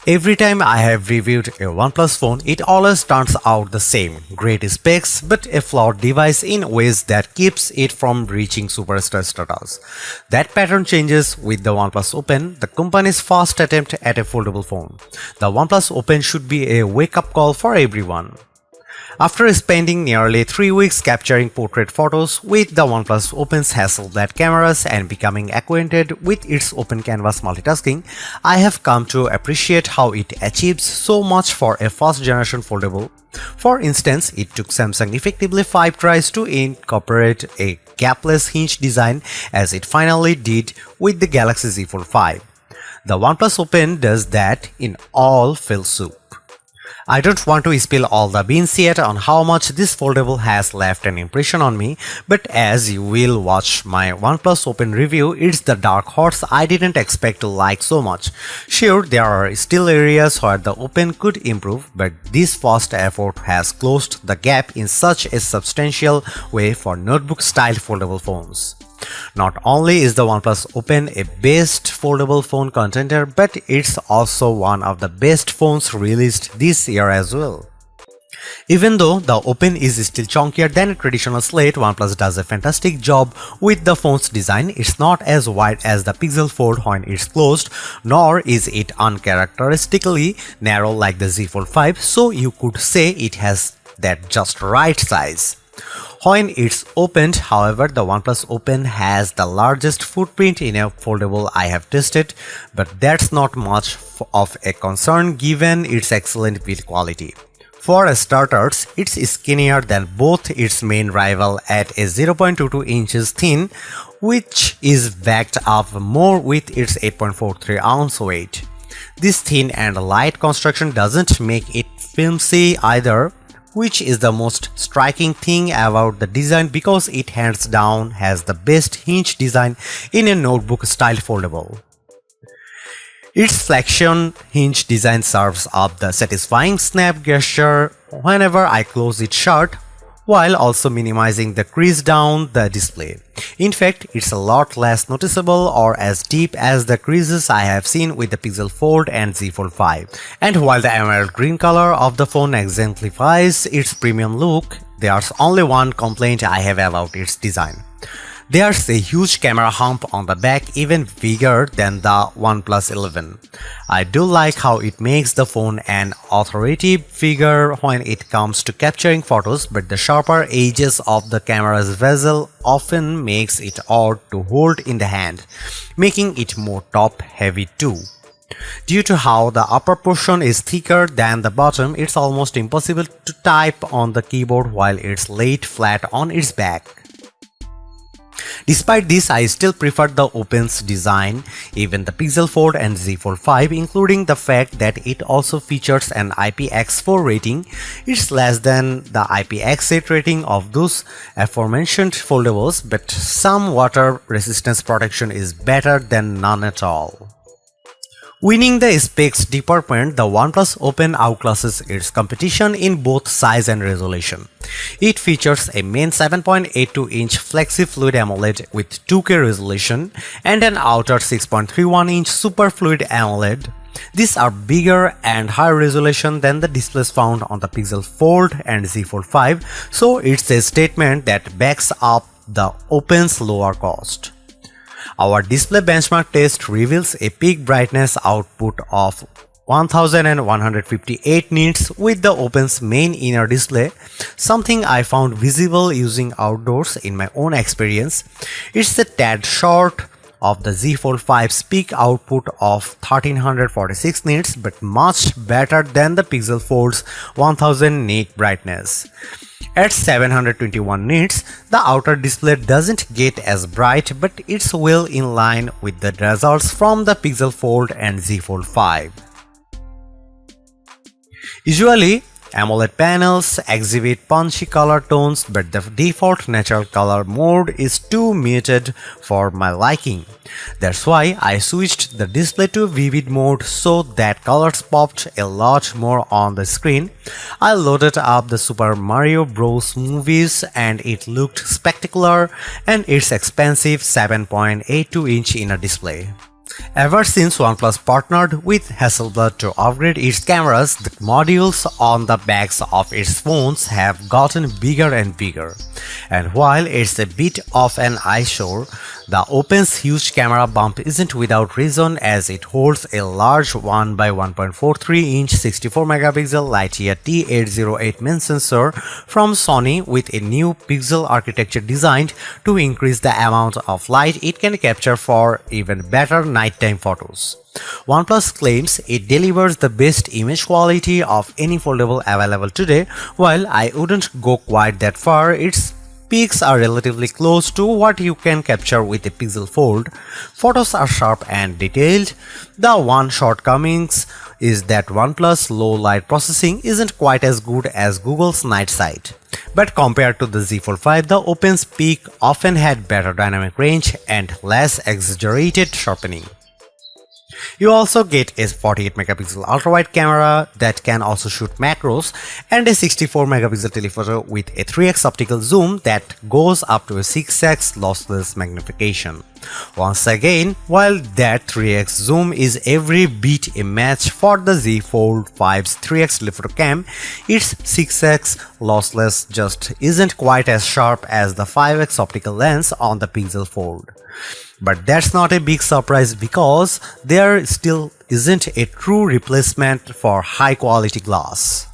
Every time I have reviewed a OnePlus phone, it always turns out the same. Great specs, but a flawed device in ways that keeps it from reaching superstar status. That pattern changes with the OnePlus Open, the company's first attempt at a foldable phone. The OnePlus Open should be a wake-up call for everyone. After spending nearly 3 weeks capturing portrait photos with the OnePlus Open's Hasselblad cameras and becoming acquainted with its open canvas multitasking, I have come to appreciate how it achieves so much for a first generation foldable. For instance, it took Samsung effectively 5 tries to incorporate a gapless hinge design as it finally did with the Galaxy Z Fold 5. The OnePlus Open does that in all fill soup. I don't want to spill all the beans yet on how much this foldable has left an impression on me, but as you will watch my OnePlus Open review, it's the dark horse I didn't expect to like so much. Sure, there are still areas where the Open could improve, but this first effort has closed the gap in such a substantial way for notebook-style foldable phones. Not only is the OnePlus Open a best foldable phone contender, but it's also one of the best phones released this year as well. Even though the Open is still chunkier than a traditional slate, OnePlus does a fantastic job with the phone's design. It's not as wide as the Pixel Fold when it's closed, nor is it uncharacteristically narrow like the Z Fold 5, so you could say it has that just right size. When it's opened, however, the OnePlus Open has the largest footprint in a foldable I have tested, but that's not much of a concern given its excellent build quality. For starters, it's skinnier than both its main rival at a 0.22 inches thin, which is backed up more with its 8.43 ounce weight. This thin and light construction doesn't make it flimsy either, which is the most striking thing about the design because it hands down has the best hinge design in a notebook-style foldable. Its flexion hinge design serves up the satisfying snap gesture whenever I close it shut, while also minimizing the crease down the display. In fact, it's a lot less noticeable or as deep as the creases I have seen with the Pixel Fold and Z Fold 5. And while the emerald green color of the phone exemplifies its premium look, there's only one complaint I have about its design. There's a huge camera hump on the back, even bigger than the OnePlus 11. I do like how it makes the phone an authoritative figure when it comes to capturing photos, but the sharper edges of the camera's bezel often makes it odd to hold in the hand, making it more top-heavy too. Due to how the upper portion is thicker than the bottom, it's almost impossible to type on the keyboard while it's laid flat on its back. Despite this, I still prefer the Open's design, even the Pixel Fold and Z Fold 5, including the fact that it also features an IPX4 rating. It's less than the IPX8 rating of those aforementioned foldables, but some water resistance protection is better than none at all. Winning the specs department, the OnePlus Open outclasses its competition in both size and resolution. It features a main 7.82-inch Flexi-Fluid AMOLED with 2K resolution and an outer 6.31-inch Super Fluid AMOLED. These are bigger and higher resolution than the displays found on the Pixel Fold and Z Fold 5, so it's a statement that backs up the Open's lower cost. Our display benchmark test reveals a peak brightness output of 1158 nits with the Open's main inner display, something I found visible using outdoors in my own experience. It's a tad short of the Z Fold 5's peak output of 1346 nits, but much better than the Pixel Fold's 1000 nit brightness. At 721 nits, the outer display doesn't get as bright, but it's well in line with the results from the Pixel Fold and Z Fold 5. Usually, AMOLED panels exhibit punchy color tones, but the default natural color mode is too muted for my liking. That's why I switched the display to vivid mode so that colors popped a lot more on the screen. I loaded up the Super Mario Bros. Movies and it looked spectacular and its expensive 7.82-inch inner display. Ever since OnePlus partnered with Hasselblad to upgrade its cameras, the modules on the backs of its phones have gotten bigger and bigger. And while it's a bit of an eyesore, the Oppo's huge camera bump isn't without reason, as it holds a large 1 by 1.43-inch 64-megapixel Lightyear T808 main sensor from Sony with a new pixel architecture designed to increase the amount of light it can capture for even better nighttime photos. OnePlus claims it delivers the best image quality of any foldable available today. While I wouldn't go quite that far, its peaks are relatively close to what you can capture with a Pixel Fold. Photos are sharp and detailed. The one shortcomings is that OnePlus low light processing isn't quite as good as Google's night sight. But compared to the Z Fold 5, the Oppo's peak often had better dynamic range and less exaggerated sharpening. You also get a 48-megapixel ultra-wide camera that can also shoot macros and a 64-megapixel telephoto with a 3x optical zoom that goes up to a 6x lossless magnification. Once again, while that 3x zoom is every bit a match for the Z Fold 5's 3x telephoto cam, its 6x lossless just isn't quite as sharp as the 5x optical lens on the Pixel Fold. But that's not a big surprise because there still isn't a true replacement for high quality glass.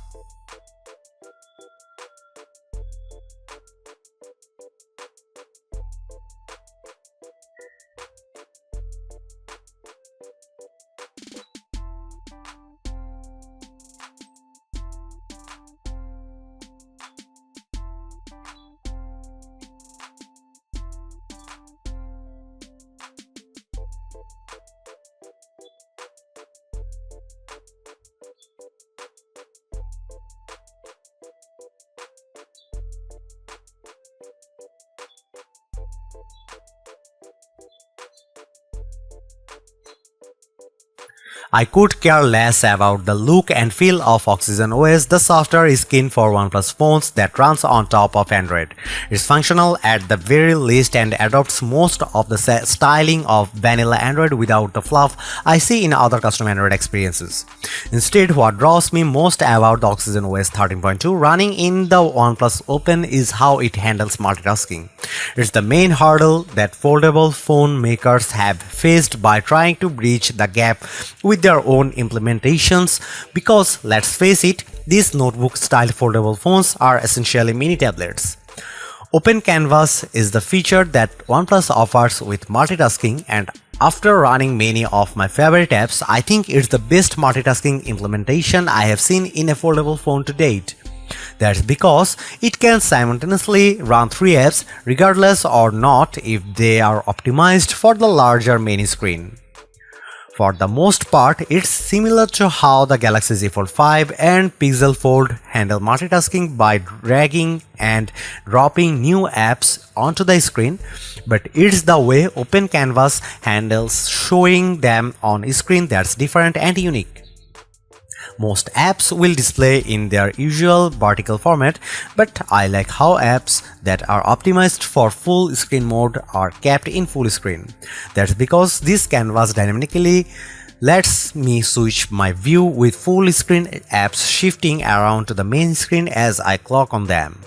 I could care less about the look and feel of Oxygen OS, the software skin for OnePlus phones that runs on top of Android. It's functional at the very least and adopts most of the styling of vanilla Android without the fluff I see in other custom Android experiences. Instead, what draws me most about the Oxygen OS 13.2 running in the OnePlus Open is how it handles multitasking. It's the main hurdle that foldable phone makers have faced by trying to bridge the gap with their own implementations, because let's face it, these notebook-style foldable phones are essentially mini tablets. Open Canvas is the feature that OnePlus offers with multitasking, and after running many of my favorite apps, I think it's the best multitasking implementation I have seen in a foldable phone to date. That's because it can simultaneously run 3 apps regardless or not if they are optimized for the larger main screen. For the most part, it's similar to how the Galaxy Z Fold 5 and Pixel Fold handle multitasking by dragging and dropping new apps onto the screen, but it's the way Open Canvas handles showing them on screen that's different and unique. Most apps will display in their usual vertical format, but I like how apps that are optimized for full screen mode are kept in full screen. That's because this canvas dynamically lets me switch my view with full screen apps shifting around to the main screen as I click on them.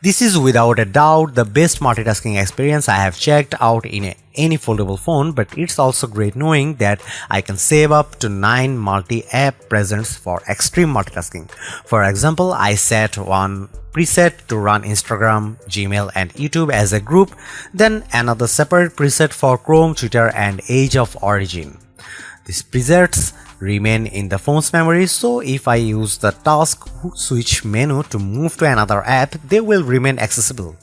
This is without a doubt the best multitasking experience I have checked out in any foldable phone, but it's also great knowing that I can save up to 9 multi-app presets for extreme multitasking. For example, I set one preset to run Instagram, Gmail and YouTube as a group, then another separate preset for Chrome, Twitter and Age of Origin. These presets remain in the phone's memory, so if I use the task switch menu to move to another app, they will remain accessible.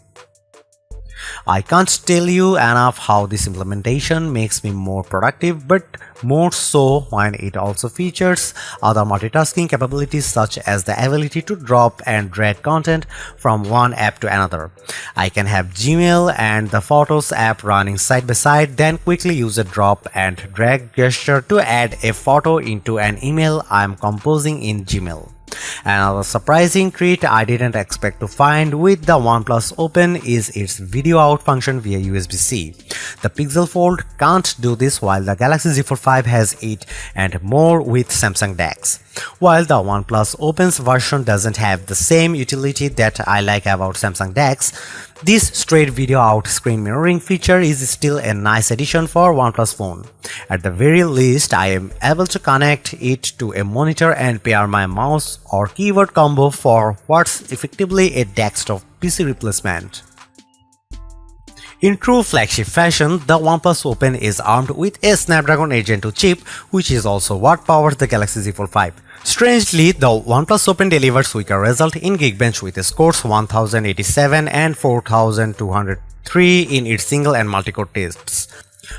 I can't tell you enough how this implementation makes me more productive, but more so when it also features other multitasking capabilities such as the ability to drop and drag content from one app to another. I can have Gmail and the Photos app running side by side, then quickly use a drop and drag gesture to add a photo into an email I'm composing in Gmail. Another surprising treat I didn't expect to find with the OnePlus Open is its video out function via USB-C. The Pixel Fold can't do this while the Galaxy Z Fold 5 has it and more with Samsung DeX. While the OnePlus Open's version doesn't have the same utility that I like about Samsung DeX, this straight video out screen mirroring feature is still a nice addition for OnePlus phone. At the very least, I am able to connect it to a monitor and pair my mouse or keyboard combo for what's effectively a desktop PC replacement. In true flagship fashion, the OnePlus Open is armed with a Snapdragon 8 Gen 2 chip, which is also what powers the Galaxy Z Fold 5. Strangely, the OnePlus Open delivers weaker result in Geekbench with scores 1087 and 4203 in its single and multi-core tests.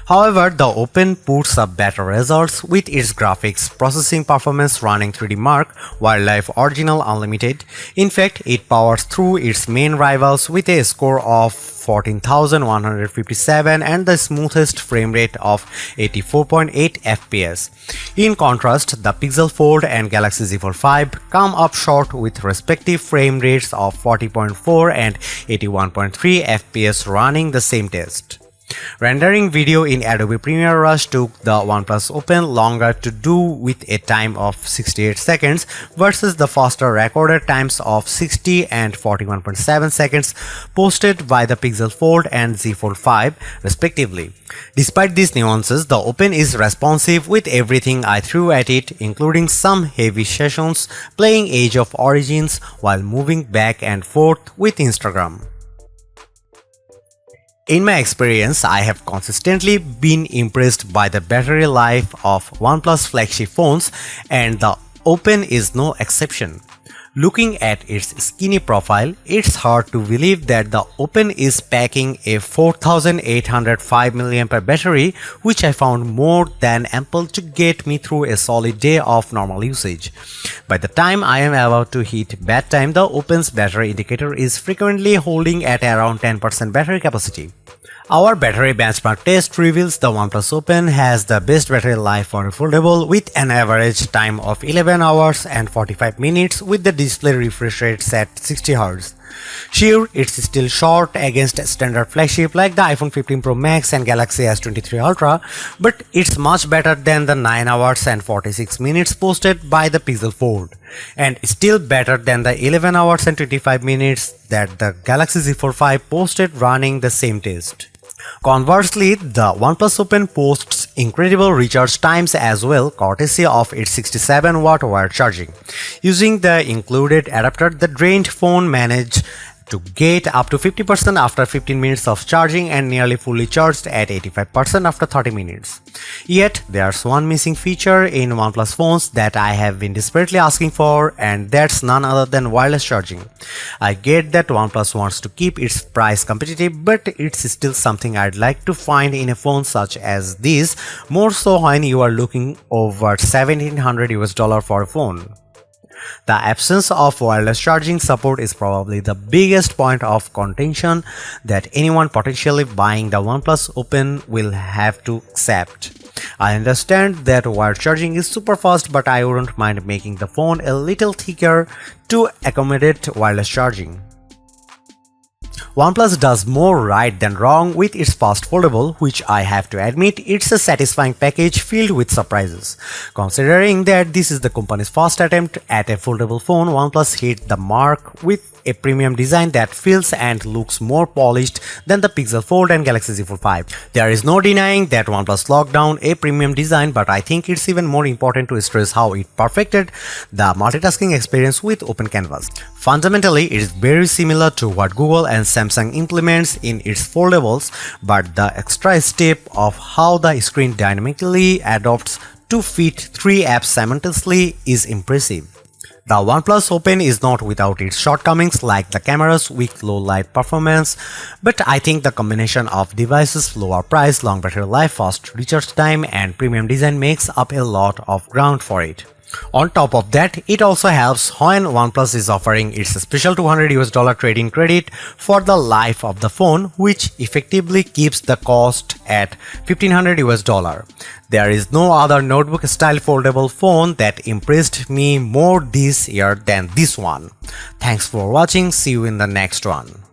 However, the Open puts up better results with its graphics processing performance running 3D Mark, Wildlife Original Unlimited. In fact, it powers through its main rivals with a score of 14,157 and the smoothest frame rate of 84.8 FPS. In contrast, the Pixel Fold and Galaxy Z Fold 5 come up short with respective frame rates of 40.4 and 81.3 FPS running the same test. Rendering video in Adobe Premiere Rush took the OnePlus Open longer to do with a time of 68 seconds versus the faster recorded times of 60 and 41.7 seconds posted by the Pixel Fold and Z Fold 5 respectively. Despite these nuances, the Open is responsive with everything I threw at it, including some heavy sessions playing Age of Origins while moving back and forth with Instagram. In my experience, I have consistently been impressed by the battery life of OnePlus flagship phones, and the Open is no exception. Looking at its skinny profile, it's hard to believe that the Open is packing a 4805 mAh battery, which I found more than ample to get me through a solid day of normal usage. By the time I am about to hit bedtime, the Open's battery indicator is frequently holding at around 10% battery capacity. Our battery benchmark test reveals the OnePlus Open has the best battery life for a foldable with an average time of 11 hours and 45 minutes with the display refresh rate set 60Hz. Sure, it's still short against standard flagship like the iPhone 15 Pro Max and Galaxy S23 Ultra, but it's much better than the 9 hours and 46 minutes posted by the Pixel Fold, and still better than the 11 hours and 25 minutes that the Galaxy Z Fold 5 posted running the same test. Conversely, the OnePlus Open posts incredible recharge times as well, courtesy of its 67-watt wired charging. Using the included adapter, the drained phone managed to get up to 50% after 15 minutes of charging and nearly fully charged at 85% after 30 minutes. Yet, there's one missing feature in OnePlus phones that I have been desperately asking for, and that's none other than wireless charging. I get that OnePlus wants to keep its price competitive, but it's still something I'd like to find in a phone such as this, more so when you are looking over $1,700 for a phone. The absence of wireless charging support is probably the biggest point of contention that anyone potentially buying the OnePlus Open will have to accept. I understand that wired charging is super fast, but I wouldn't mind making the phone a little thicker to accommodate wireless charging. OnePlus does more right than wrong with its fast foldable, which I have to admit it's a satisfying package filled with surprises. Considering that this is the company's first attempt at a foldable phone, OnePlus hit the mark with a premium design that feels and looks more polished than the Pixel Fold and Galaxy Z Fold 5. There is no denying that OnePlus locked down a premium design, but I think it's even more important to stress how it perfected the multitasking experience with Open Canvas. Fundamentally, it is very similar to what Google and Samsung implements in its foldables, but the extra step of how the screen dynamically adapts to fit 3 apps simultaneously is impressive. The OnePlus Open is not without its shortcomings like the camera's weak low light performance, but I think the combination of devices' lower price, long battery life, fast recharge time, and premium design makes up a lot of ground for it. On top of that, it also helps when OnePlus is offering its special $200 trade-in credit for the life of the phone, which effectively keeps the cost at $1,500. There is no other notebook-style foldable phone that impressed me more this year than this one. Thanks for watching. See you in the next one.